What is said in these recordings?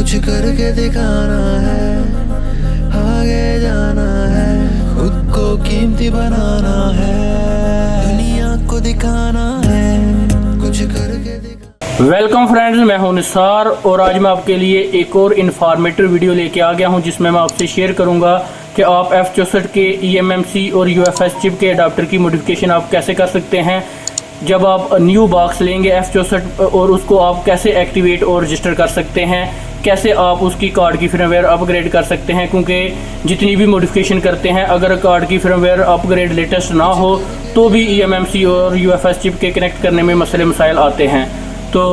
कुछ करके दिखाना है, आगे जाना है, खुद को कीमती बनाना है, दुनिया को दिखाना है, कुछ करके दिखाना। वेलकम फ्रेंड्स, मैं हूं निसार और आज मैं आपके लिए एक और इन्फॉर्मेटिव वीडियो लेके आ गया हूं जिसमें मैं आपसे शेयर करूंगा कि आप F64 के eMMC और UFS चिप के अडाप्टर की मॉडिफिकेशन आप कैसे कर सकते हैं। जब आप न्यू बॉक्स लेंगे F64 और उसको आप कैसे एक्टिवेट और रजिस्टर कर सकते हैं, कैसे आप उसकी कार्ड की फर्मवेयर अपग्रेड कर सकते हैं, क्योंकि जितनी भी मॉडिफिकेशन करते हैं अगर कार्ड की फर्मवेयर अपग्रेड लेटेस्ट ना हो तो भी eMMC और UFS चिप के कनेक्ट करने में मसले मसाइल आते हैं। तो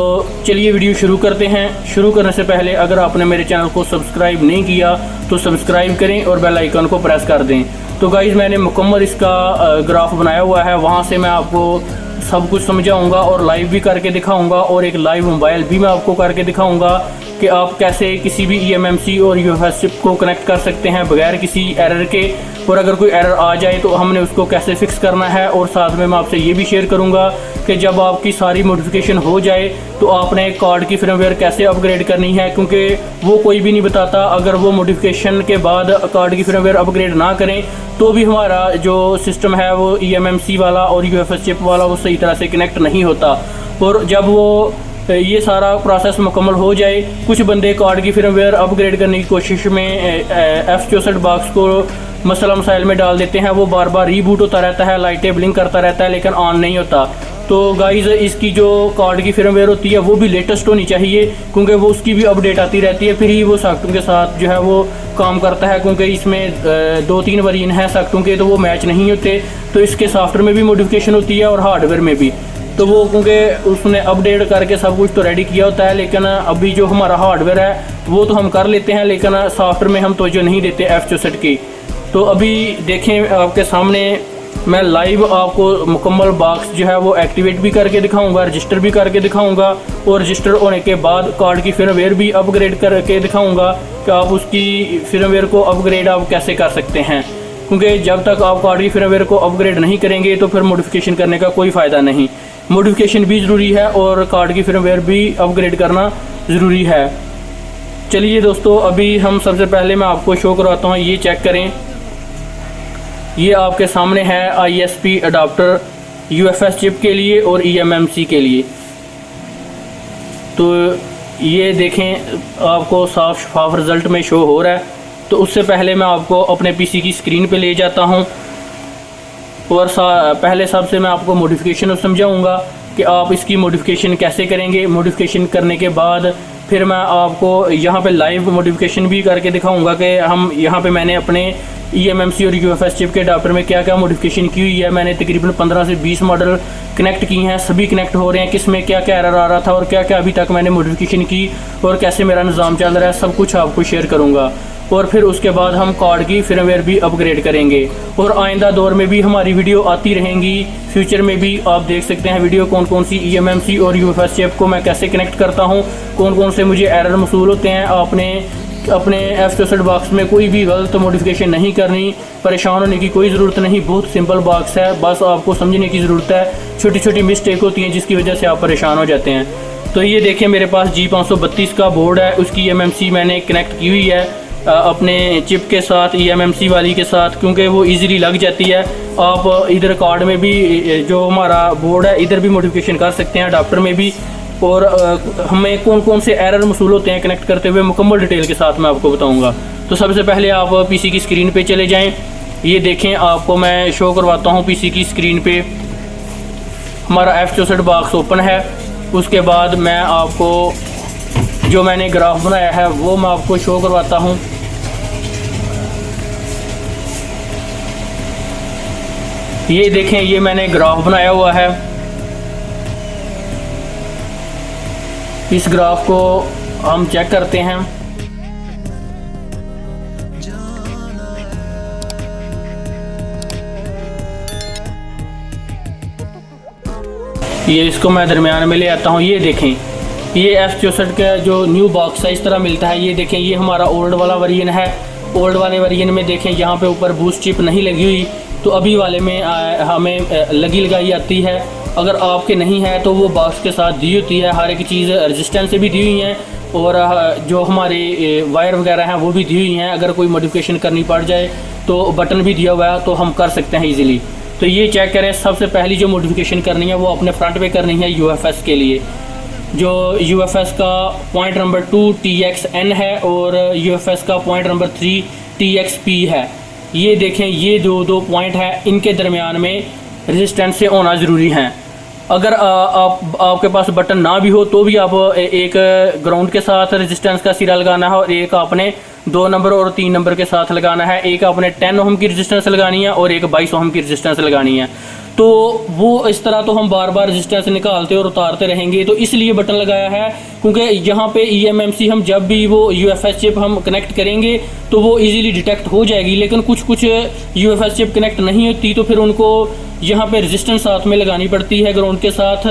चलिए वीडियो शुरू करते हैं। शुरू करने से पहले अगर आपने मेरे चैनल को सब्सक्राइब नहीं किया तो सब्सक्राइब करें और बेल आइकन को प्रेस कर दें। तो गाइज़, मैंने मुकम्मल इसका ग्राफ बनाया हुआ है, वहाँ से मैं आपको सब कुछ समझाऊंगा और लाइव भी करके दिखाऊंगा और एक लाइव मोबाइल भी मैं आपको करके दिखाऊंगा कि आप कैसे किसी भी eMMC और UFS चिप को कनेक्ट कर सकते हैं बगैर किसी एरर के, और अगर कोई एरर आ जाए तो हमने उसको कैसे फिक्स करना है। और साथ में मैं आपसे ये भी शेयर करूंगा कि जब आपकी सारी मॉडिफिकेशन हो जाए तो आपने कार्ड की फर्मवेयर कैसे अपग्रेड करनी है, क्योंकि वो कोई भी नहीं बताता। अगर वो मॉडिफिकेशन के बाद कार्ड की फर्मवेयर अपग्रेड ना करें तो भी हमारा जो सिस्टम है वो eMMC वाला और UFS चिप वाला वो सही तरह से कनेक्ट नहीं होता। और जब वो ये सारा प्रोसेस मुकम्मल हो जाए, कुछ बंदे कार्ड की फर्मवेयर अपग्रेड करने की कोशिश में F64 बॉक्स को मसला मसाइल में डाल देते हैं। वो बार बार रीबूट होता रहता है, लाइटें ब्लिंक करता रहता है लेकिन ऑन नहीं होता। तो गाइज़, इसकी जो कार्ड की फर्मवेयर होती है वो भी लेटेस्ट होनी चाहिए, क्योंकि वो उसकी भी अपडेट आती रहती है, फिर ही वो सॉफ्टवेयर के साथ जो है वो काम करता है। क्योंकि इसमें 2-3 वेरिएंट हैं सॉफ्टवेयर के, तो वो मैच नहीं होते। तो इसके सॉफ्टवेयर में भी मॉडिफिकेशन होती है और हार्डवेयर में भी। तो वो क्योंकि उसने अपडेट करके सब कुछ तो रेडी किया होता है, लेकिन अभी जो हमारा हार्डवेयर है वो तो हम कर लेते हैं, लेकिन सॉफ्टवेयर में हम तवज्जो नहीं देते F64 की। तो अभी देखें आपके सामने मैं लाइव आपको मुकम्मल बॉक्स जो है वो एक्टिवेट भी करके दिखाऊंगा, रजिस्टर भी करके दिखाऊंगा, और रजिस्टर होने के बाद कार्ड की फर्मवेयर भी अपग्रेड करके दिखाऊंगा कि आप उसकी फर्मवेयर को अपग्रेड आप कैसे कर सकते हैं। क्योंकि जब तक आप कार्ड की फर्मवेयर को अपग्रेड नहीं करेंगे तो फिर मॉडिफिकेशन करने का कोई फ़ायदा नहीं। मॉडिफिकेशन भी ज़रूरी है और कार्ड की फर्मवेयर भी अपग्रेड करना ज़रूरी है। चलिए दोस्तों, अभी हम सबसे पहले मैं आपको शो करवाता हूँ। ये चेक करें, ये आपके सामने है ISP अडाप्टर UFS चिप के लिए और eMMC के लिए। तो ये देखें, आपको साफ शफाफ रिज़ल्ट में शो हो रहा है। तो उससे पहले मैं आपको अपने PC की स्क्रीन पे ले जाता हूँ और पहले सबसे मैं आपको मॉडिफिकेशन समझाऊंगा कि आप इसकी मॉडिफिकेशन कैसे करेंगे। मॉडिफिकेशन करने के बाद फिर मैं आपको यहाँ पे लाइव मॉडिफिकेशन भी करके दिखाऊंगा कि हम यहाँ पे मैंने अपने eMMC और UFS चिप के अडाप्टर में क्या क्या मॉडिफिकेशन की हुई है। मैंने तकरीबन 15 से 20 मॉडल कनेक्ट किए हैं, सभी कनेक्ट हो रहे हैं, किस में क्या क्या एरर आ रहा था और क्या क्या अभी तक मैंने मॉडिफिकेशन की और कैसे मेरा निज़ाम चल रहा है, सब कुछ आपको शेयर करूँगा। और फिर उसके बाद हम कार्ड की फर्मवेयर भी अपग्रेड करेंगे और आइंदा दौर में भी हमारी वीडियो आती रहेंगी। फ्यूचर में भी आप देख सकते हैं वीडियो कौन कौन सी eMMC और UFS चिप को मैं कैसे कनेक्ट करता हूं, कौन कौन से मुझे एरर मसूल होते हैं। आपने अपने F64 बॉक्स में कोई भी गलत मॉडिफिकेशन नहीं करनी, परेशान होने की कोई ज़रूरत नहीं। बहुत सिंपल बॉक्स है, बस आपको समझने की ज़रूरत है। छोटी छोटी मिस्टेक होती हैं जिसकी वजह से आप परेशान हो जाते हैं। तो ये देखें, मेरे पास G532 का बोर्ड है, उसकी eMMC मैंने कनेक्ट की हुई है अपने चिप के साथ, eMMC वाली के साथ, क्योंकि वो इजीली लग जाती है। आप इधर कार्ड में भी जो हमारा बोर्ड है इधर भी मॉडिफिकेशन कर सकते हैं, अडाप्टर में भी। और हमें कौन कौन से एरर मसूल होते हैं कनेक्ट करते हुए मुकम्मल डिटेल के साथ मैं आपको बताऊंगा। तो सबसे पहले आप PC की स्क्रीन पे चले जाएं। ये देखें, आपको मैं शो करवाता हूँ PC की स्क्रीन पे हमारा F64 बॉक्स ओपन है। उसके बाद मैं आपको जो मैंने ग्राफ बनाया है वो मैं आपको शो करवाता हूँ। ये देखें, ये मैंने ग्राफ बनाया हुआ है। इस ग्राफ को हम चेक करते हैं। ये इसको मैं दरमियान में ले आता हूँ। ये देखें, ये F64 का जो न्यू बॉक्स है इस तरह मिलता है। ये देखें, ये हमारा ओल्ड वाला वेरिएंट है। ओल्ड वाले वेरिएंट में देखें यहाँ पे ऊपर बूस्ट चिप नहीं लगी हुई, तो अभी वाले में हमें लगी लगाई आती है। अगर आपके नहीं है तो वो बॉक्स के साथ दी होती है, हर एक चीज़ रेजिस्टेंस से भी दी हुई हैं और जो हमारे वायर वगैरह हैं वो भी दी हुई हैं। अगर कोई मॉडिफिकेशन करनी पड़ जाए तो बटन भी दिया हुआ है, तो हम कर सकते हैं इजीली। तो ये चेक करें, सबसे पहली जो मॉडिफिकेशन करनी है वो अपने फ्रंट पे करनी है UFS के लिए। जो UFS का पॉइंट नंबर 2 TXN है और UFS का पॉइंट नंबर 3 TXP है। ये देखें, ये दो पॉइंट है, इनके दरमियान में रेजिस्टेंस से होना ज़रूरी है। अगर आपके पास बटन ना भी हो तो भी आप एक ग्राउंड के साथ रेजिस्टेंस का सिरा लगाना है और एक आपने 2 नंबर और 3 नंबर के साथ लगाना है। एक आपने 10 ओम की रेजिस्टेंस लगानी है और एक 22 ओम की रेजिस्टेंस लगानी है। तो वो इस तरह तो हम बार बार रेजिस्टेंस निकालते और उतारते रहेंगे, तो इसलिए बटन लगाया है। क्योंकि यहाँ पे EMMC हम जब भी वो UFS चिप हम कनेक्ट करेंगे तो वो इजीली डिटेक्ट हो जाएगी, लेकिन कुछ UFS चिप कनेक्ट नहीं होती, तो फिर उनको यहाँ पे रेजिस्टेंस साथ में लगानी पड़ती है ग्राउंड के साथ,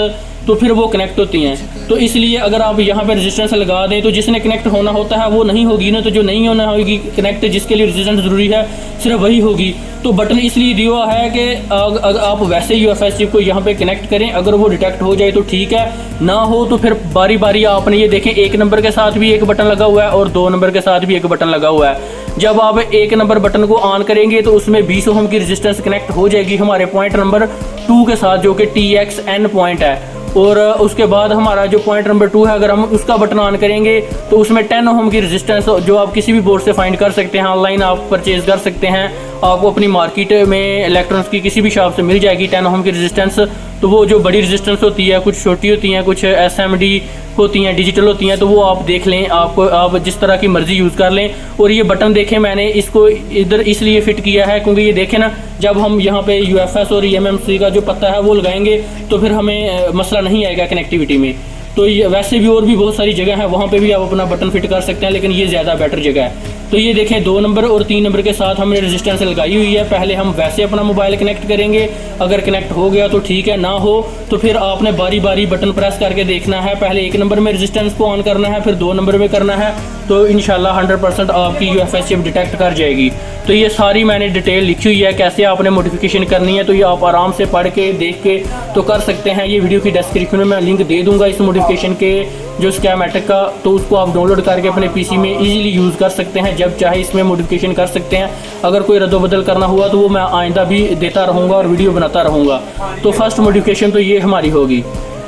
तो फिर वो कनेक्ट होती हैं। तो इसलिए अगर आप यहाँ पे रेजिस्टेंस लगा दें तो जिसने कनेक्ट होना होता है वो नहीं होगी ना, तो जो नहीं होना होगी कनेक्ट, जिसके लिए रेजिस्टेंस ज़रूरी है सिर्फ वही होगी। तो बटन इसलिए दिया हुआ है कि अगर आप वैसे UFS चिप को यहाँ पे कनेक्ट करें, अगर वो डिटेक्ट हो जाए तो ठीक है, ना हो तो फिर बारी बारी आपने ये देखें 1 नंबर के साथ भी एक बटन लगा हुआ है और 2 नंबर के साथ भी एक बटन लगा हुआ है। जब आप 1 नंबर बटन को ऑन करेंगे तो उसमें 20 ओम की रेजिस्टेंस कनेक्ट हो जाएगी हमारे पॉइंट नंबर 2 के साथ, जो कि TXN पॉइंट है। और उसके बाद हमारा जो पॉइंट नंबर 2 है, अगर हम उसका बटन ऑन करेंगे तो उसमें 10 ओम की रेजिस्टेंस, जो आप किसी भी बोर्ड से फाइंड कर सकते हैं, ऑनलाइन आप परचेज कर सकते हैं, आपको अपनी मार्केट में इलेक्ट्रॉनिक्स की किसी भी शॉप से मिल जाएगी 10 ओम की रेजिस्टेंस। तो वो जो बड़ी रेजिस्टेंस होती है, कुछ छोटी होती हैं, कुछ SMD होती हैं, डिजिटल होती हैं, तो वो आप देख लें, आप जिस तरह की मर्ज़ी यूज़ कर लें। और ये बटन देखें, मैंने इसको इधर इसलिए फिट किया है क्योंकि ये देखें ना, जब हम यहाँ पे UFS और EMMC का जो पत्ता है वो लगाएंगे तो फिर हमें मसला नहीं आएगा कनेक्टिविटी में। तो ये वैसे भी और भी बहुत सारी जगह है, वहाँ पे भी आप अपना बटन फिट कर सकते हैं, लेकिन ये ज़्यादा बेटर जगह है। तो ये देखें 2 नंबर और 3 नंबर के साथ हमने रेजिस्टेंस लगाई हुई है। पहले हम वैसे अपना मोबाइल कनेक्ट करेंगे, अगर कनेक्ट हो गया तो ठीक है, ना हो तो फिर आपने बारी बारी बटन प्रेस करके देखना है। पहले 1 नंबर में रेजिस्टेंस को ऑन करना है, फिर 2 नंबर में करना है, तो इंशाल्लाह 100% आपकी UFS चिप डिटेक्ट कर जाएगी। तो ये सारी मैंने डिटेल लिखी हुई है कैसे आपने मॉडिफिकेशन करनी है, तो ये आप आराम से पढ़ के देख के तो कर सकते हैं। ये वीडियो की डिस्क्रिप्शन में मैं लिंक दे दूंगा इस मॉडिफिकेशन के जो स्कीमेटिक का, तो उसको आप डाउनलोड करके अपने PC में इजीली यूज़ कर सकते हैं, जब चाहे इसमें मॉडिफिकेशन कर सकते हैं। अगर कोई रद्दोबदल करना हुआ तो वो मैं आइंदा भी देता रहूँगा और वीडियो बनाता रहूँगा। तो फर्स्ट मॉडिफिकेशन तो ये हमारी होगी।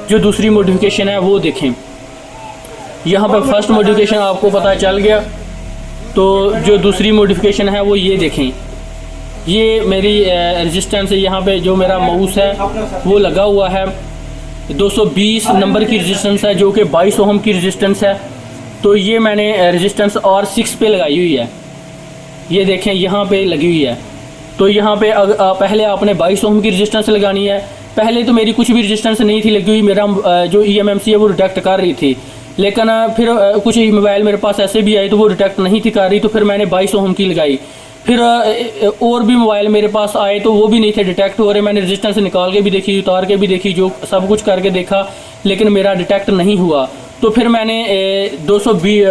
जो दूसरी मॉडिफिकेशन है वो देखें, यहाँ पर फर्स्ट मॉडिफिकेशन आपको पता चल गया। तो जो दूसरी मॉडिफिकेशन है वो ये देखें, ये मेरी रेजिस्टेंस है, यहाँ पे जो मेरा माउस है वो लगा हुआ है, 220 नंबर की रेजिस्टेंस है, जो कि 22 ओम की रेजिस्टेंस है। तो ये मैंने रेजिस्टेंस R6 पे लगाई हुई है, ये देखें यहाँ पे लगी हुई है। तो यहाँ पे पहले आपने 22 ओम की रेजिस्टेंस लगानी है। पहले तो मेरी कुछ भी रेजिस्टेंस नहीं थी लगी हुई, मेरा जो EMMC है वो डिटेक्ट कर रही थी, लेकिन फिर कुछ मोबाइल मेरे पास ऐसे भी आए तो वो डिटेक्ट नहीं थी कर रही, तो फिर मैंने 22 ओम की लगाई। फिर और भी मोबाइल मेरे पास आए तो वो भी नहीं थे डिटेक्ट हो रहे, मैंने रेजिस्टेंस निकाल के भी देखी, उतार के भी देखी, जो सब कुछ करके देखा, लेकिन मेरा डिटेक्ट नहीं हुआ। तो फिर मैंने 220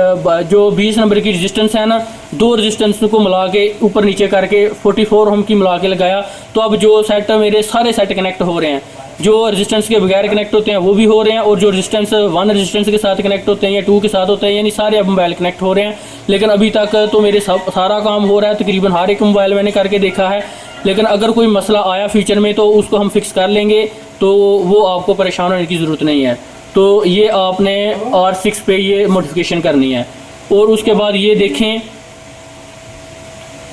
जो 20 नंबर की रेजिस्टेंस है ना, 2 रेजिस्टेंस को मिला के ऊपर नीचे करके 44 ओम की मिला के लगाया। तो अब जो सेट मेरे सारे सेट कनेक्ट हो रहे हैं, जो रेजिस्टेंस के बगैर कनेक्ट होते हैं वो भी हो रहे हैं, और जो रेजिस्टेंस 1 रेजिस्टेंस के साथ कनेक्ट होते हैं या 2 के साथ होते हैं, यानी सारे अब मोबाइल कनेक्ट हो रहे हैं। लेकिन अभी तक तो मेरे सारा काम हो रहा है, तकरीबन हर एक मोबाइल मैंने करके देखा है। लेकिन अगर कोई मसला आया फ्यूचर में तो उसको हम फिक्स कर लेंगे, तो वो आपको परेशान होने की ज़रूरत नहीं है। तो ये आपने R6 पे ये मॉडिफिकेशन करनी है। और उसके बाद ये देखें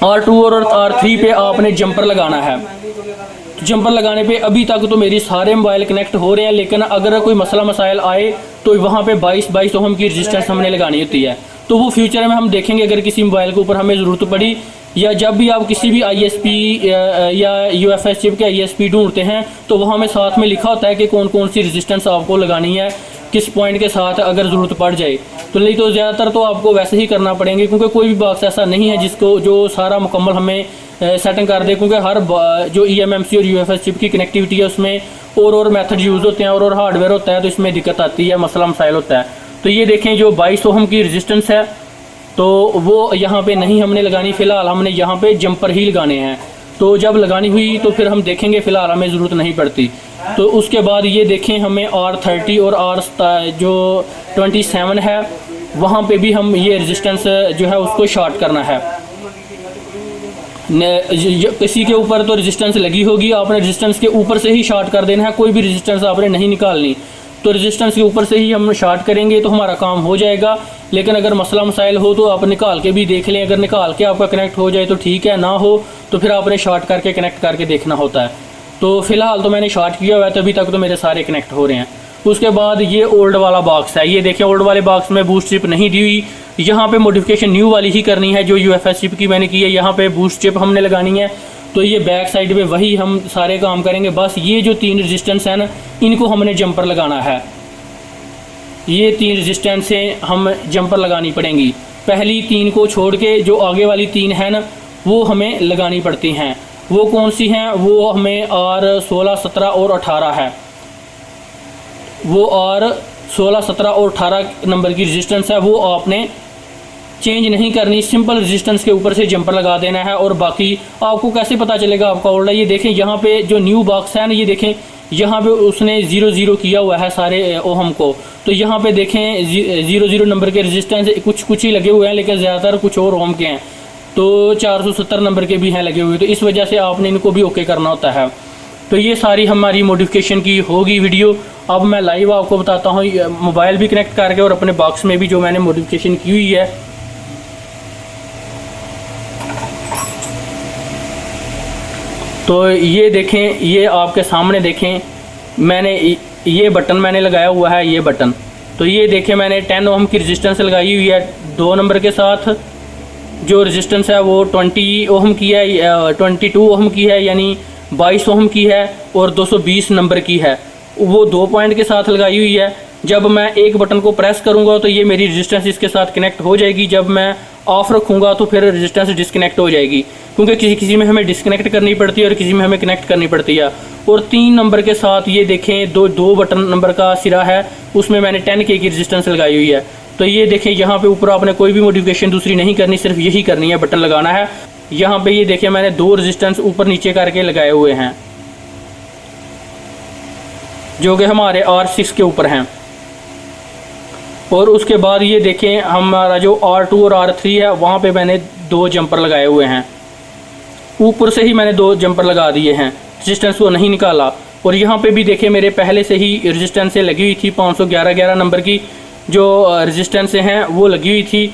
R2 और R3 पे आपने जंपर लगाना है। जंपर लगाने पे अभी तक तो मेरी सारे मोबाइल कनेक्ट हो रहे हैं, लेकिन अगर कोई मसला मसाइल आए तो वहाँ पे 22 ओम की रेजिस्टेंस हमने लगानी होती है। तो वो फ्यूचर में हम देखेंगे, अगर किसी मोबाइल के ऊपर हमें ज़रूरत पड़ी, या जब भी आप किसी भी ISP या UFS चिप के ISP ढूंढते हैं तो वहाँ में साथ में लिखा होता है कि कौन कौन सी रेजिस्टेंस आपको लगानी है, किस पॉइंट के साथ अगर ज़रूरत पड़ जाए। तो नहीं तो ज़्यादातर तो आपको वैसे ही करना पड़ेंगे, क्योंकि कोई भी बॉक्स ऐसा नहीं है जिसको जो सारा मुकम्मल हमें सेटिंग कर दे, क्योंकि हर जो EMMC और UFS चिप की कनेक्टिविटी है उसमें और मेथड यूज़ होते हैं और हार्डवेयर होता है, तो इसमें दिक्कत आती है, मसला मसाइल होता है। तो ये देखें जो 22 ओम की रेजिस्टेंस है तो वो यहाँ पे नहीं हमने लगानी, फ़िलहाल हमने यहाँ पे जंपर ही लगाने हैं। तो जब लगानी हुई तो फिर हम देखेंगे, फ़िलहाल हमें ज़रूरत नहीं पड़ती। तो उसके बाद ये देखें हमें R30 और जो 27 है वहाँ पे भी हम ये रेजिस्टेंस जो है उसको शॉर्ट करना है। किसी के ऊपर तो रेजिस्टेंस लगी होगी, आपने रेजिस्टेंस के ऊपर से ही शॉर्ट कर देना है, कोई भी रेजिस्टेंस आपने नहीं निकालनी। तो रेजिस्टेंस के ऊपर से ही हम शॉर्ट करेंगे तो हमारा काम हो जाएगा। लेकिन अगर मसला मसाइल हो तो आप निकाल के भी देख लें, अगर निकाल के आपका कनेक्ट हो जाए तो ठीक है, ना हो तो फिर आपने शॉर्ट करके कनेक्ट करके देखना होता है। तो फ़िलहाल तो मैंने शॉर्ट किया हुआ है, तो अभी तक तो मेरे सारे कनेक्ट हो रहे हैं। उसके बाद ये ओल्ड वाला बॉक्स है, ये देखें ओल्ड वाले बॉक्स में बूस्ट चिप नहीं दी हुई, यहाँ पे मॉडिफिकेशन न्यू वाली ही करनी है जो UFS चिप की मैंने की है। यहाँ पे बूस्ट चिप हमने लगानी है, तो ये बैक साइड पे वही हम सारे काम करेंगे। बस ये जो 3 रेजिस्टेंस है ना, इनको हमने जंपर लगाना है। ये 3 रेजिस्टेंस से हम जंपर लगानी पड़ेंगी। पहली 3 को छोड़ के जो आगे वाली 3 है ना, वो हमें लगानी पड़ती हैं। वो कौन सी हैं? वो हमें R 16, 17 और 18 है। वो R 16, 17 और 18 नंबर की रेजिस्टेंस है, वो आपने चेंज नहीं करनी, सिंपल रेजिस्टेंस के ऊपर से जंपर लगा देना है। और बाकी आपको कैसे पता चलेगा आपका ओल्ड है? ये देखें यहाँ पे जो न्यू बॉक्स है ना, ये देखें यहाँ पे उसने 0 किया हुआ है सारे ओहम को। तो यहाँ पे देखें 0 नंबर के रेजिस्टेंस कुछ ही लगे हुए हैं, लेकिन ज़्यादातर कुछ और ओहम के हैं। तो 470 नंबर के भी हैं लगे हुए, तो इस वजह से आपने इनको भी ओके करना होता है। तो ये सारी हमारी मॉडिफिकेशन की होगी वीडियो। अब मैं लाइव आपको बताता हूँ मोबाइल भी कनेक्ट करके और अपने बॉक्स में भी जो मैंने मॉडिफिकेशन की हुई है। तो ये देखें, ये आपके सामने देखें, मैंने ये बटन मैंने लगाया हुआ है, ये बटन। तो ये देखें मैंने 10 ओम की रेजिस्टेंस लगाई हुई है 2 नंबर के साथ। जो रेजिस्टेंस है वो 20 ओम की है, 22 ओम की है, यानी 22 ओम की है, और 220 नंबर की है। वो 2 पॉइंट के साथ लगाई हुई है। जब मैं एक बटन को प्रेस करूंगा तो ये मेरी रेजिस्टेंस इसके साथ कनेक्ट हो जाएगी। जब मैं ऑफ रखूंगा तो फिर रेजिस्टेंस डिस्कनेक्ट हो जाएगी, क्योंकि किसी में हमें डिस्कनेक्ट करनी पड़ती है और किसी में हमें कनेक्ट करनी पड़ती है। और 3 नंबर के साथ ये देखें दो बटन नंबर का सिरा है, उसमें मैंने 10K की रेजिस्टेंस लगाई हुई है। तो ये देखें यहाँ पे ऊपर आपने कोई भी मॉडिफिकेशन दूसरी नहीं करनी, सिर्फ यही करनी है, बटन लगाना है। यहाँ पे ये देखें मैंने 2 रेजिस्टेंस ऊपर नीचे करके लगाए हुए हैं, जो कि हमारे R6 के ऊपर हैं। और उसके बाद ये देखें हमारा जो R2 और R3 है, वहाँ पे मैंने 2 जंपर लगाए हुए हैं। ऊपर से ही मैंने 2 जंपर लगा दिए हैं, रेजिस्टेंस को नहीं निकाला। और यहाँ पे भी देखें मेरे पहले से ही रेजिस्टेंस से लगी हुई थी, 511 नंबर की जो रेजिस्टेंस हैं वो लगी हुई थी।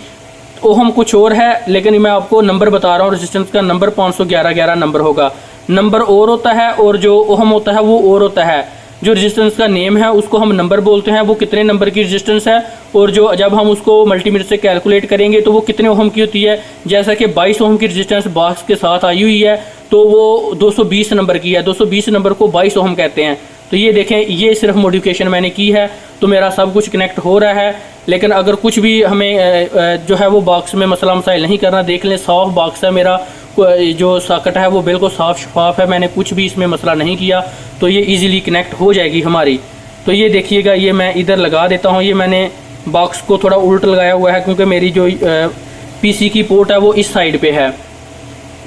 ओहम कुछ और है, लेकिन मैं आपको नंबर बता रहा हूँ, रेजिस्टेंस का नंबर 511 नंबर होगा। नंबर और होता है और जो ओहम होता है वो और होता है। जो रेजिस्टेंस का नेम है उसको हम नंबर बोलते हैं, वो कितने नंबर की रेजिस्टेंस है। और जो जब हम उसको मल्टीमीटर से कैलकुलेट करेंगे तो वो कितने ओहम की होती है। जैसा कि 22 ओहम की रेजिस्टेंस बॉक्स के साथ आई हुई है, तो वो 220 नंबर की है। 220 नंबर को 22 ओहम कहते हैं। तो ये देखें, ये सिर्फ मॉडिफिकेशन मैंने की है, तो मेरा सब कुछ कनेक्ट हो रहा है। लेकिन अगर कुछ भी हमें जो है वो बॉक्स में मसला मसाइल नहीं करना, देख लें साफ बॉक्स है मेरा, जो सॉकेट है वो बिल्कुल साफ शफाफ है, मैंने कुछ भी इसमें मसला नहीं किया, तो ये इजीली कनेक्ट हो जाएगी हमारी। तो ये देखिएगा, ये मैं इधर लगा देता हूँ। ये मैंने बॉक्स को थोड़ा उल्ट लगाया हुआ है, क्योंकि मेरी जो पीसी की पोर्ट है वो इस साइड पे है,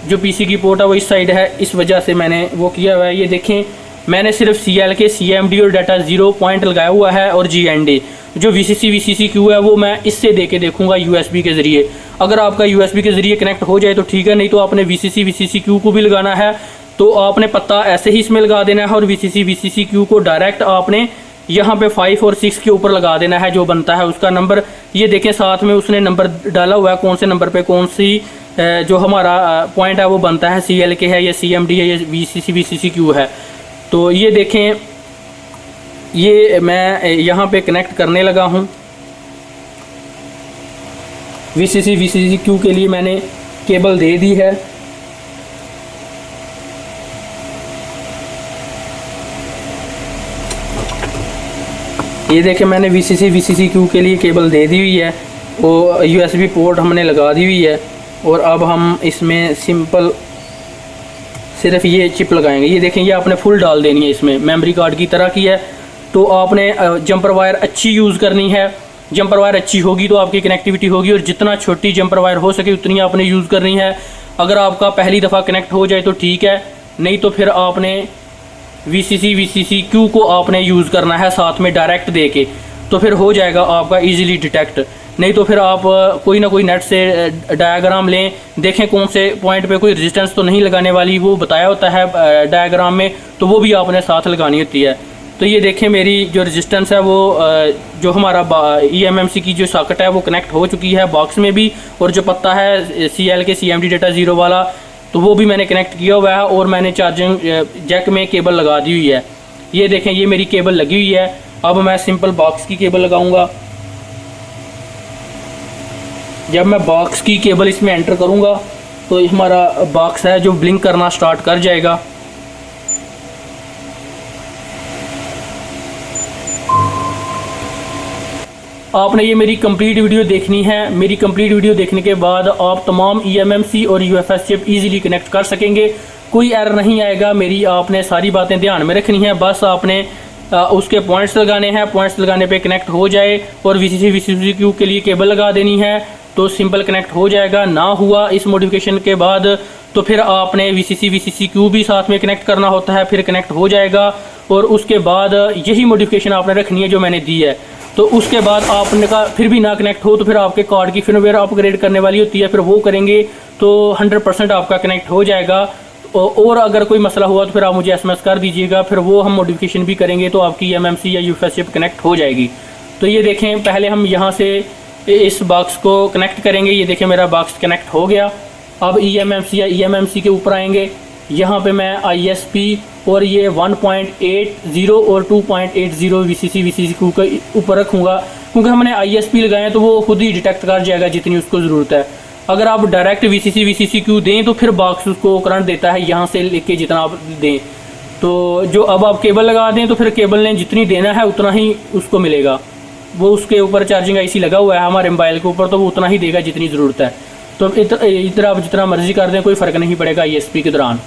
जो पीसी की पोर्ट है वो इस साइड है, इस वजह से मैंने वो किया हुआ है। ये देखें, मैंने सिर्फ CLK, CMD और डाटा 0 पॉइंट लगाया हुआ है, और GND जो VCC है वो मैं इससे दे के देखूँगा USB के ज़रिए। अगर आपका USB के ज़रिए कनेक्ट हो जाए तो ठीक है, नहीं तो आपने VCC को भी लगाना है। तो आपने पत्ता ऐसे ही इसमें लगा देना है, और VCC को डायरेक्ट आपने यहाँ पे 5 और 6 के ऊपर लगा देना है, जो बनता है उसका नंबर। ये देखें साथ में उसने नंबर डाला हुआ है, कौन से नंबर पे कौन सी जो हमारा पॉइंट है वो बनता है, CLK है या CMD है या VCC है। तो ये देखें, ये मैं यहाँ पे कनेक्ट करने लगा हूँ। VCC के लिए मैंने केबल दे दी है। ये देखें, मैंने VCC के लिए केबल दे दी हुई है, वो USB पोर्ट हमने लगा दी हुई है। और अब हम इसमें सिंपल सिर्फ ये चिप लगाएंगे। ये देखें, ये आपने फुल डाल देनी है, इसमें मेमोरी कार्ड की तरह की है। तो आपने जंपर वायर अच्छी यूज़ करनी है। जंपर वायर अच्छी होगी तो आपकी कनेक्टिविटी होगी, और जितना छोटी जंपर वायर हो सके उतनी आपने यूज़ करनी है। अगर आपका पहली दफ़ा कनेक्ट हो जाए तो ठीक है, नहीं तो फिर आपने VCC को आपने यूज़ करना है साथ में डायरेक्ट दे के, तो फिर हो जाएगा आपका इजीली डिटेक्ट। नहीं तो फिर आप कोई ना कोई नेट से डायग्राम लें, देखें कौन से पॉइंट पे कोई रेजिस्टेंस तो नहीं लगाने वाली, वो बताया होता है डायग्राम में, तो वो भी आपने साथ लगानी होती है। तो ये देखें मेरी जो रेजिस्टेंस है वो जो हमारा EMMC की जो सॉकेट है वो कनेक्ट हो चुकी है बॉक्स में भी, और जो पत्ता है CL के CMD डेटा 0 वाला तो वो भी मैंने कनेक्ट किया हुआ है, और मैंने चार्जिंग जैक में केबल लगा दी हुई है। ये देखें ये मेरी केबल लगी हुई है। अब मैं सिंपल बॉक्स की केबल लगाऊंगा। जब मैं बॉक्स की केबल इसमें एंटर करूंगा तो हमारा बॉक्स है जो ब्लिंक करना स्टार्ट कर जाएगा। आपने ये मेरी कंप्लीट वीडियो देखनी है। मेरी कंप्लीट वीडियो देखने के बाद आप तमाम EMMC और UFS चिप इजीली कनेक्ट कर सकेंगे, कोई एरर नहीं आएगा। मेरी आपने सारी बातें ध्यान में रखनी है, बस आपने उसके पॉइंट्स लगाने हैं, पॉइंट्स लगाने पे कनेक्ट हो जाए, और VCC VCCQ के लिए केबल लगा देनी है तो सिंपल कनेक्ट हो जाएगा। ना हुआ इस मॉडिफिकेशन के बाद तो फिर आपने VCC VCCQ भी साथ में कनेक्ट करना होता है, फिर कनेक्ट हो जाएगा। और उसके बाद यही मॉडिफिकेशन आपने रखनी है जो मैंने दी है। तो उसके बाद आपने का फिर भी ना कनेक्ट हो तो फिर आपके कार्ड की फर्मवेयर अपग्रेड करने वाली होती है, फिर वो करेंगे तो 100% आपका कनेक्ट हो जाएगा। और अगर कोई मसला हुआ तो फिर आप मुझे SMS कर दीजिएगा, फिर वो हम मॉडिफिकेशन भी करेंगे तो आपकी EMMC या UFS चिप कनेक्ट हो जाएगी। तो ये देखें पहले हम यहाँ से इस बॉक्स को कनेक्ट करेंगे। ये देखें मेरा बॉक्स कनेक्ट हो गया। अब EMMC या EMMC के ऊपर आएंगे। यहाँ पे मैं ISP और ये 1.80 और 2.80 VCC VCCQ के ऊपर रखूँगा, क्योंकि हमने ISP लगाए तो वो खुद ही डिटेक्ट कर जाएगा जितनी उसको ज़रूरत है। अगर आप डायरेक्ट VCC VCCQ दें तो फिर बॉक्स उसको करंट देता है यहाँ से लेके जितना आप दें। तो जो अब आप केबल लगा दें तो फिर केबल ने जितनी देना है उतना ही उसको मिलेगा। वो उसके ऊपर चार्जिंग IC लगा हुआ है हमारे मोबाइल के ऊपर, तो वो उतना ही देगा जितनी ज़रूरत है। तो इधर आप जितना मर्जी कर दें कोई फ़र्क नहीं पड़ेगा ISP के दौरान।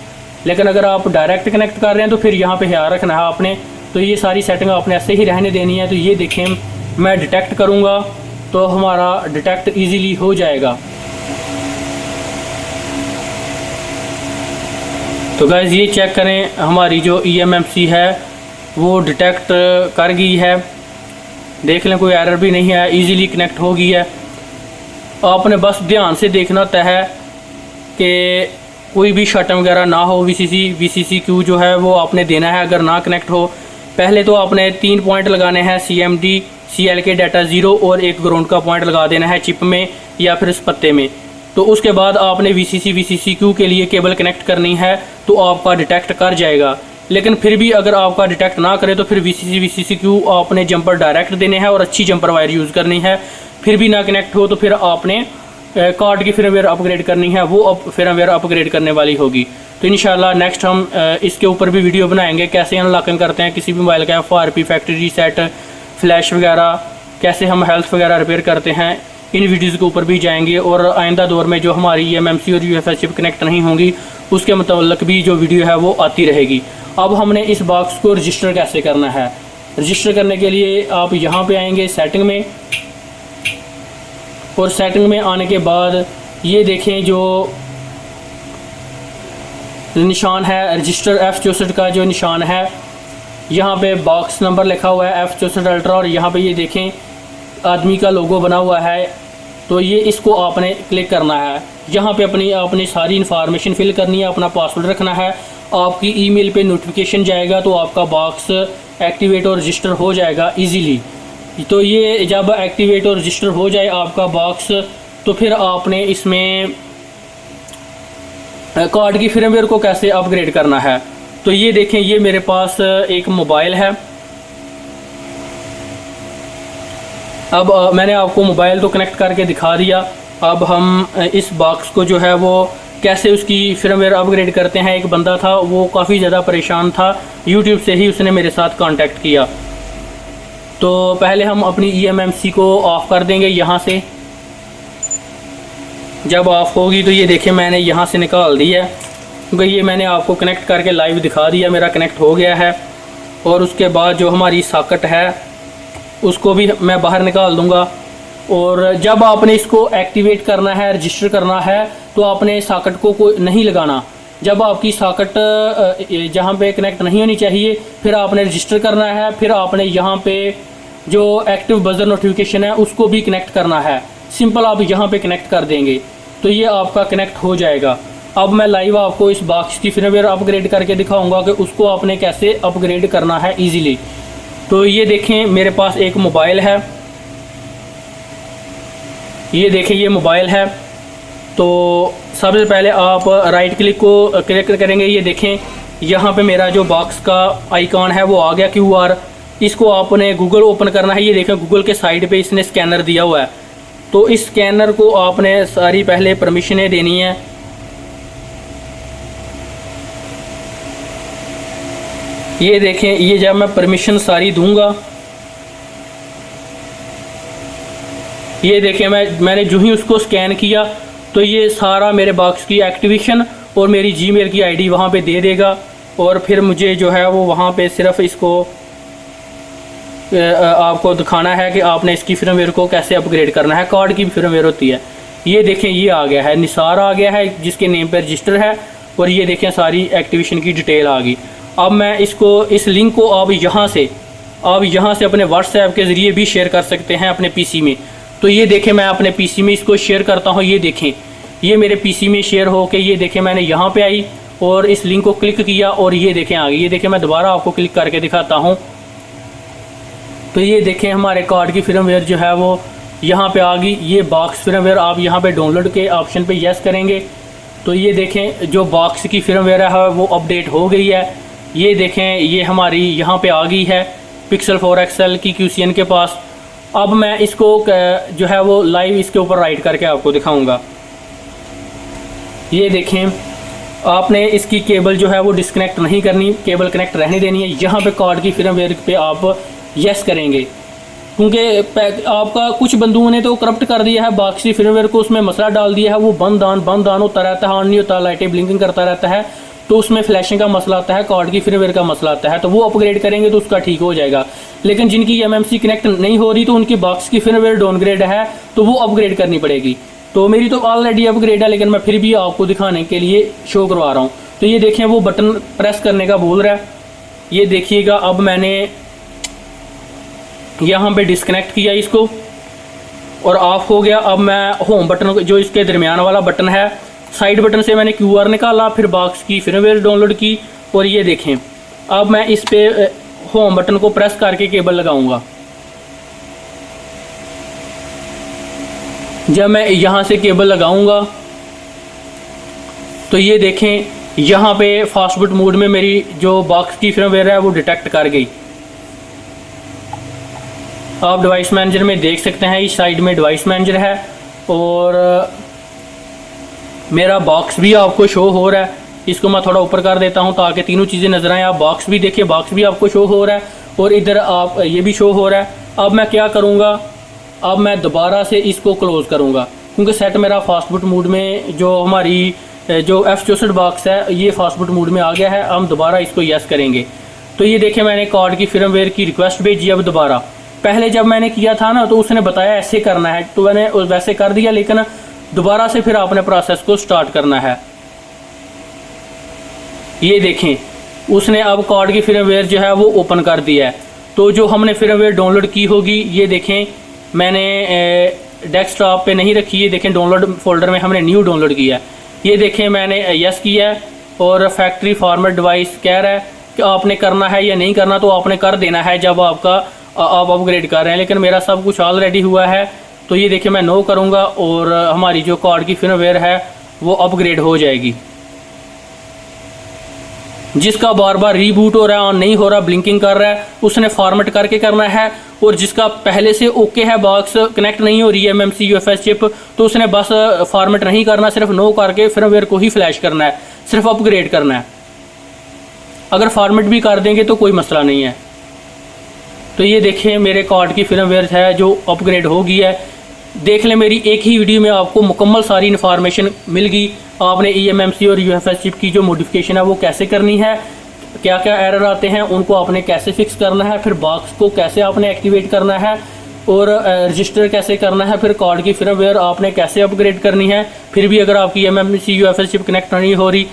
लेकिन अगर आप डायरेक्ट कनेक्ट कर रहे हैं तो फिर यहाँ पे ख्याल रखना है आपने। तो ये सारी सेटिंग आपने ऐसे ही रहने देनी है। तो ये देखें मैं डिटेक्ट करूँगा तो हमारा डिटेक्ट ईजीली हो जाएगा। तो गाइस ये चेक करें हमारी जो EMMC है वो डिटेक्ट कर गई है। देख लें कोई एरर भी नहीं है, इजीली कनेक्ट हो गई है। आपने बस ध्यान से देखना होता है कि कोई भी शट वगैरह ना हो। VCC VCCQ जो है वो आपने देना है। अगर ना कनेक्ट हो पहले तो आपने 3 पॉइंट लगाने हैं, CMD CL के डाटा 0 और एक ग्राउंड का पॉइंट लगा देना है चिप में या फिर इस पत्ते में। तो उसके बाद आपने VCC VCCQ के लिए केबल कनेक्ट करनी है तो आपका डिटेक्ट कर जाएगा। लेकिन फिर भी अगर आपका डिटेक्ट ना करे तो फिर VCC VCCQ आपने जंपर डायरेक्ट देने हैं और अच्छी जंपर वायर यूज़ करनी है। फिर भी ना कनेक्ट हो तो फिर आपने कार्ड की फर्मवेयर अपग्रेड करनी है, वो फर्मवेयर अपग्रेड करने वाली होगी। तो इंशाल्लाह नेक्स्ट हम इसके ऊपर भी वीडियो बनाएंगे, कैसे अनलॉकिंग करते हैं किसी भी मोबाइल का, FRP फैक्ट्री रीसेट, फ्लैश वगैरह, कैसे हम हेल्थ वगैरह रिपेयर करते हैं, इन वीडियोज़ के ऊपर भी जाएंगे। और आइंदा दौर में जो हमारी EMMC और UFS चिप कनेक्ट नहीं होंगी उसके मतलब भी जो वीडियो है वो आती रहेगी। अब हमने इस बॉक्स को रजिस्टर कैसे करना है। रजिस्टर करने के लिए आप यहाँ पे आएंगे सेटिंग में, और सेटिंग में आने के बाद ये देखें जो निशान है रजिस्टर F64 का जो निशान है, यहाँ पे बॉक्स नंबर लिखा हुआ है F64 अल्ट्रा, और यहाँ पे ये देखें आदमी का लोगो बना हुआ है। तो ये इसको आपने क्लिक करना है। यहाँ पे अपनी सारी इन्फॉर्मेशन फिल करनी है, अपना पासवर्ड रखना है। आपकी ईमेल पे नोटिफिकेशन जाएगा तो आपका बॉक्स एक्टिवेट और रजिस्टर हो जाएगा इजीली। तो ये जब एक्टिवेट और रजिस्टर हो जाए आपका बॉक्स तो फिर आपने इसमें कार्ड की फर्मवेयर को कैसे अपग्रेड करना है। तो ये देखें ये मेरे पास एक मोबाइल है। अब मैंने आपको मोबाइल तो कनेक्ट करके दिखा दिया। अब हम इस बॉक्स को जो है वो कैसे उसकी फर्मवेयर अपग्रेड करते हैं। एक बंदा था वो काफ़ी ज़्यादा परेशान था, यूट्यूब से ही उसने मेरे साथ कांटेक्ट किया। तो पहले हम अपनी EMMC को ऑफ़ कर देंगे यहाँ से। जब ऑफ़ होगी तो ये देखें मैंने यहाँ से निकाल दी है, क्योंकि ये मैंने आपको कनेक्ट करके लाइव दिखा दिया, मेरा कनेक्ट हो गया है। और उसके बाद जो हमारी सॉकेट है उसको भी मैं बाहर निकाल दूँगा। और जब आपने इसको एक्टिवेट करना है, रजिस्टर करना है, तो आपने सॉकेट को नहीं लगाना। जब आपकी सॉकेट जहाँ पे कनेक्ट नहीं होनी चाहिए फिर आपने रजिस्टर करना है। फिर आपने यहाँ पे जो एक्टिव बजर नोटिफिकेशन है उसको भी कनेक्ट करना है। सिंपल आप यहाँ पे कनेक्ट कर देंगे तो ये आपका कनेक्ट हो जाएगा। अब मैं लाइव आपको इस बॉक्स की फर्मवेयर अपग्रेड करके दिखाऊंगा कि उसको आपने कैसे अपग्रेड करना है इजीली। तो ये देखें मेरे पास एक मोबाइल है, ये देखें ये मोबाइल है। तो सबसे पहले आप राइट क्लिक को क्लिक करेंगे, ये देखें यहाँ पे मेरा जो बॉक्स का आइकॉन है वो आ गया QR। इसको आपने गूगल ओपन करना है। ये देखें गूगल के साइड पे इसने स्कैनर दिया हुआ है, तो इस स्कैनर को आपने सारी पहले परमिशनें देनी है। ये देखें ये जब मैं परमिशन सारी दूंगा, ये देखें मैंने जो ही उसको स्कैन किया तो ये सारा मेरे बॉक्स की एक्टिवेशन और मेरी जीमेल की आईडी वहाँ पे दे देगा। और फिर मुझे जो है वो वहाँ पे सिर्फ इसको आपको दिखाना है कि आपने इसकी फर्मवेयर को कैसे अपग्रेड करना है। कार्ड की फर्मवेयर होती है। ये देखें ये आ गया है, निसार आ गया है जिसके नेम पर रजिस्टर है, और ये देखें सारी एक्टिवेशन की डिटेल आ गई। अब मैं इस लिंक को आप यहाँ से अपने व्हाट्सएप के ज़रिए भी शेयर कर सकते हैं अपने पीसी में। तो ये देखें मैं अपने पीसी में इसको शेयर करता हूँ। ये देखें ये मेरे पीसी में शेयर हो के ये देखें मैंने यहाँ पे आई और इस लिंक को क्लिक किया और ये देखें आ गई। ये देखें मैं दोबारा आपको क्लिक करके दिखाता हूँ। तो ये देखें हमारे कार्ड की फर्मवेयर जो है वो यहाँ पे आ गई। ये बॉक्स फर्मवेयर आप यहाँ पे डाउनलोड के ऑप्शन पे यस करेंगे तो ये देखें जो बॉक्स की फर्मवेयर है वो अपडेट हो गई है। ये देखें ये हमारी यहाँ पे आ गई है Pixel 4 XL की QCN के पास। अब मैं इसको जो है वो लाइव इसके ऊपर राइट करके आपको दिखाऊंगा। ये देखें आपने इसकी केबल जो है वो डिस्कनेक्ट नहीं करनी, केबल कनेक्ट रहने देनी है। यहाँ पे कार्ड की फर्मवेयर पे आप यस करेंगे, क्योंकि आपका कुछ बंदुओं ने तो करप्ट कर दिया है बॉक्स की फर्मवेयर को, उसमें मसला डाल दिया है। वो बंद ऑन होता रहता है, ऑन नहीं होता, लाइटें ब्लिंकिंग करता रहता है, तो उसमें फ्लैशिंग का मसला आता है, कार्ड की फर्मवेयर का मसला आता है। तो वो अपग्रेड करेंगे तो उसका ठीक हो जाएगा। लेकिन जिनकी MMC कनेक्ट नहीं हो रही तो उनकी बॉक्स की फर्मवेयर डाउनग्रेड है तो वो अपग्रेड करनी पड़ेगी। तो मेरी तो ऑलरेडी अपग्रेड है, लेकिन मैं फिर भी आपको दिखाने के लिए शो करवा रहा हूँ। तो ये देखें वो बटन प्रेस करने का बोल रहा है। ये देखिएगा अब मैंने यहाँ पे डिस्कनेक्ट किया इसको और ऑफ हो गया। अब मैं होम बटन जो इसके दरमियान वाला बटन है, साइड बटन से मैंने QR निकाला, फिर बॉक्स की फर्मवेयर डाउनलोड की और ये देखें अब मैं इस पे होम बटन को प्रेस करके केबल लगाऊंगा। जब मैं यहाँ से केबल लगाऊंगा तो ये देखें यहाँ पे फास्ट बूट मोड में मेरी जो बॉक्स की फर्मवेयर है वो डिटेक्ट कर गई। आप डिवाइस मैनेजर में देख सकते हैं, इस साइड में डिवाइस मैनेजर है और मेरा बॉक्स भी आपको शो हो रहा है। इसको मैं थोड़ा ऊपर कर देता हूं ताकि तीनों चीज़ें नजर आएं। आप बॉक्स भी देखिए, बॉक्स भी आपको शो हो रहा है और इधर आप ये भी शो हो रहा है। अब मैं क्या करूंगा, अब मैं दोबारा से इसको क्लोज करूंगा, क्योंकि सेट मेरा फास्ट बूट मोड में जो हमारी जो F64 बॉक्स है ये फास्ट बूट मोड में आ गया है। हम दोबारा इसको यस करेंगे तो ये देखें मैंने कार्ड की फर्मवेयर की रिक्वेस्ट भेजी। अब दोबारा पहले जब मैंने किया था ना तो उसने बताया ऐसे करना है, तो मैंने वैसे कर दिया, लेकिन दोबारा से फिर आपने प्रोसेस को स्टार्ट करना है। ये देखें उसने अब कार्ड की फर्मवेयर जो है वो ओपन कर दिया है। तो जो हमने फर्मवेयर डाउनलोड की होगी, ये देखें मैंने डेस्कटॉप पे नहीं रखी है, देखें डाउनलोड फोल्डर में हमने न्यू डाउनलोड किया है। ये देखें मैंने यस किया है और फैक्ट्री फॉर्मेट डिवाइस कह रहा है कि आपने करना है या नहीं करना, तो आपने कर देना है जब आप अपग्रेड कर रहे हैं। लेकिन मेरा सब कुछ ऑलरेडी हुआ है तो ये देखिए मैं नो करूँगा और हमारी जो कार्ड की फर्मवेयर है वो अपग्रेड हो जाएगी। जिसका बार बार रीबूट हो रहा है, ऑन नहीं हो रहा, ब्लिंकिंग कर रहा है, उसने फॉर्मेट करके करना है। और जिसका पहले से ओके है, बॉक्स कनेक्ट नहीं हो रही है MMC UFS चिप, तो उसने बस फॉर्मेट नहीं करना, सिर्फ नो करके फर्मवेयर को ही फ्लैश करना है, सिर्फ अपग्रेड करना है। अगर फॉर्मेट भी कर देंगे तो कोई मसला नहीं है। तो ये देखें मेरे कार्ड की फर्मवेयर है जो अपग्रेड हो गई है। देख लें मेरी एक ही वीडियो में आपको मुकम्मल सारी इन्फॉर्मेशन मिल गई। आपने eMMC और UFS चिप की जो मॉडिफिकेशन है वो कैसे करनी है, क्या क्या एरर आते हैं उनको आपने कैसे फिक्स करना है, फिर बॉक्स को कैसे आपने एक्टिवेट करना है और रजिस्टर कैसे करना है, फिर कार्ड की फर्मवेयर आपने कैसे अपग्रेड करनी है। फिर भी अगर आपकी eMMC UFS चिप कनेक्ट नहीं हो रही,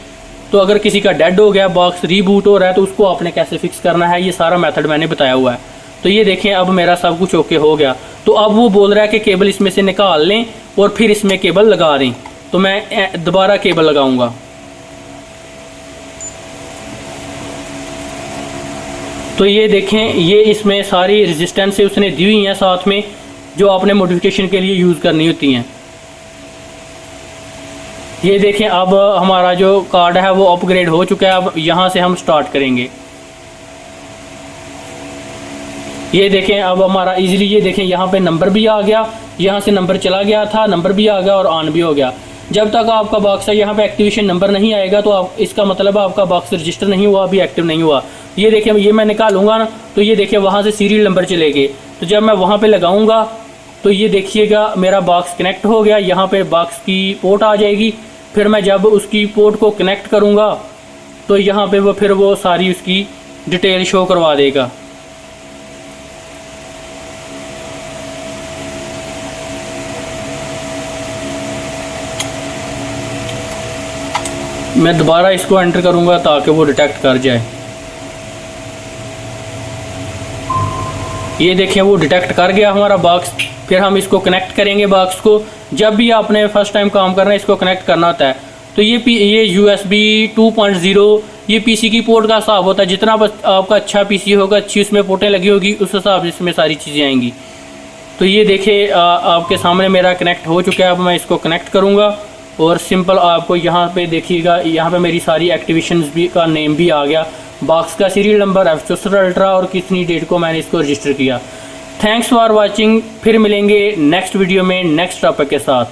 तो अगर किसी का डेड हो गया, बॉक्स रीबूट हो रहा है, तो उसको आपने कैसे फिक्स करना है, ये सारा मेथड मैंने बताया हुआ है। तो ये देखें अब मेरा सब कुछ ओके हो गया। तो अब वो बोल रहा है कि केबल इसमें से निकाल लें और फिर इसमें केबल लगा दें। तो मैं दोबारा केबल लगाऊंगा। तो ये देखें, ये इसमें सारी रेजिस्टेंस उसने दी हुई हैं साथ में, जो आपने मॉडिफिकेशन के लिए यूज़ करनी होती हैं। ये देखें अब हमारा जो कार्ड है वो अपग्रेड हो चुका है। अब यहाँ से हम स्टार्ट करेंगे। ये देखें अब हमारा इजीली, ये देखें यहाँ पे नंबर भी आ गया, यहाँ से नंबर चला गया था, नंबर भी आ गया और ऑन भी हो गया। जब तक आपका बॉक्स है यहाँ पे एक्टिवेशन नंबर नहीं आएगा तो आप, इसका मतलब आपका बॉक्स रजिस्टर नहीं हुआ, अभी एक्टिव नहीं हुआ। ये देखें, ये मैं निकालूंगा ना तो ये देखिए वहाँ से सीरियल नंबर चलेंगे। तो जब मैं वहाँ पे लगाऊंगा तो ये देखिएगा मेरा बॉक्स कनेक्ट हो गया। यहाँ पे बॉक्स की पोर्ट आ जाएगी। फिर मैं जब उसकी पोर्ट को कनेक्ट करूँगा तो यहाँ पे वो फिर वो सारी उसकी डिटेल शो करवा देगा। मैं दोबारा इसको एंटर करूंगा ताकि वो डिटेक्ट कर जाए। ये देखें वो डिटेक्ट कर गया हमारा बॉक्स। फिर हम इसको कनेक्ट करेंगे बॉक्स को। जब भी आपने फर्स्ट टाइम काम करना है इसको कनेक्ट करना होता है। तो ये USB 2.0 ये पीसी की पोर्ट का हिसाब होता है। जितना आपका अच्छा पीसी होगा, अच्छी उसमें पोर्टें लगी होगी, उस हिसाब से इसमें सारी चीज़ें आएंगी। तो ये देखें आपके सामने मेरा कनेक्ट हो चुका है। अब मैं इसको कनेक्ट करूँगा और सिंपल आपको यहाँ पे देखिएगा, यहाँ पे मेरी सारी एक्टिवेशंस भी का नेम भी आ गया, बॉक्स का सीरियल नंबर, F64 अल्ट्रा और कितनी डेट को मैंने इसको रजिस्टर किया। Thanks for watching. फिर मिलेंगे नेक्स्ट वीडियो में नेक्स्ट टॉपिक के साथ।